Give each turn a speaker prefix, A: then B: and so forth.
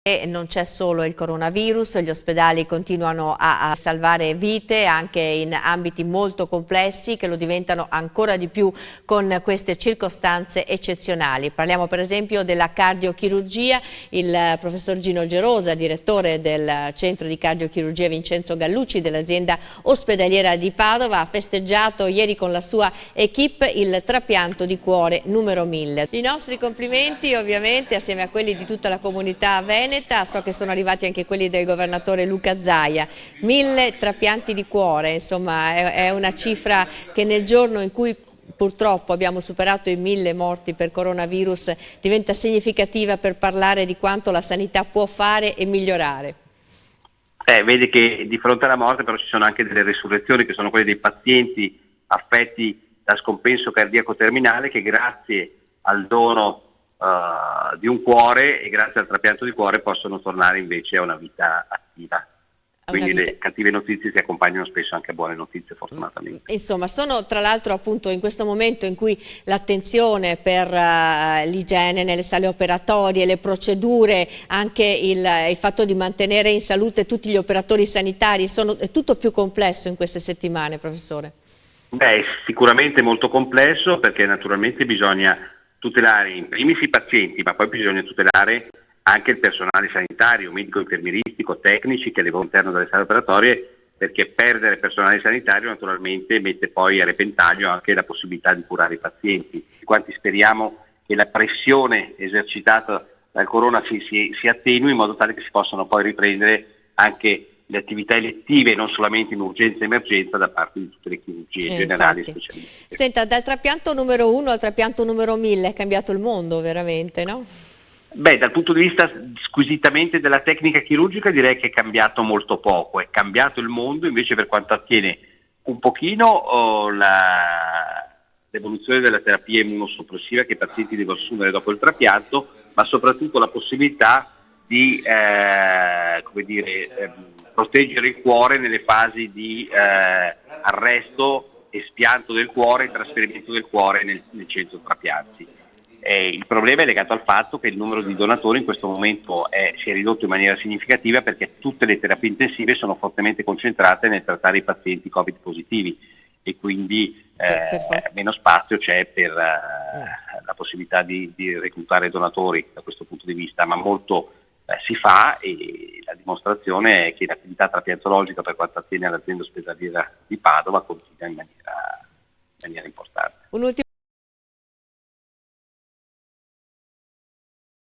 A: E non c'è solo il coronavirus, gli ospedali continuano a salvare vite anche in ambiti molto complessi che lo diventano ancora di più con queste circostanze eccezionali. Parliamo per esempio della cardiochirurgia. Il professor Gino Gerosa, direttore del centro di cardiochirurgia Vincenzo Gallucci dell'azienda ospedaliera di Padova, ha festeggiato ieri con la sua equipe il trapianto di cuore numero 1000. I nostri complimenti ovviamente assieme a quelli di tutta la comunità veneta. So che sono arrivati anche quelli del governatore Luca Zaia. 1000 trapianti di cuore, insomma è una cifra che nel giorno in cui purtroppo abbiamo superato i 1000 morti per coronavirus diventa significativa per parlare di quanto la sanità può fare e migliorare.
B: Vede che di fronte alla morte però ci sono anche delle risurrezioni che sono quelle dei pazienti affetti da scompenso cardiaco terminale che grazie al dono di un cuore e grazie al trapianto di cuore possono tornare invece a una vita attiva. Quindi le cattive notizie si accompagnano spesso anche a buone notizie, fortunatamente.
A: Insomma, sono tra l'altro appunto in questo momento in cui l'attenzione per l'igiene nelle sale operatorie, le procedure, anche il fatto di mantenere in salute tutti gli operatori sanitari, è tutto più complesso in queste settimane, professore?
B: Beh, sicuramente molto complesso perché naturalmente bisogna tutelare in primis i pazienti, ma poi bisogna tutelare anche il personale sanitario, medico, infermieristico, tecnici che levano all'interno delle sale operatorie, perché perdere personale sanitario naturalmente mette poi a repentaglio anche la possibilità di curare i pazienti. Quanti speriamo che la pressione esercitata dal corona si attenui in modo tale che si possano poi riprendere anche le attività elettive, non solamente in urgenza e emergenza, da parte di tutte le chirurgie generali e specialistiche.
A: Senta, dal trapianto numero 1 al trapianto numero 1000 è cambiato il mondo veramente, no?
B: Beh, dal punto di vista squisitamente della tecnica chirurgica direi che è cambiato molto poco, è cambiato il mondo invece per quanto attiene un pochino l'evoluzione della terapia immunosoppressiva che i pazienti devono assumere dopo il trapianto, ma soprattutto la possibilità di proteggere il cuore nelle fasi di arresto e spianto del cuore e trasferimento del cuore nel centro trapianti. Il problema è legato al fatto che il numero di donatori in questo momento si è ridotto in maniera significativa perché tutte le terapie intensive sono fortemente concentrate nel trattare i pazienti Covid positivi e quindi meno spazio c'è per la possibilità di reclutare donatori da questo punto di vista, ma molto si fa e la dimostrazione è che l'attività trapiantologica per quanto attiene all'azienda ospedaliera di Padova continua in maniera importante.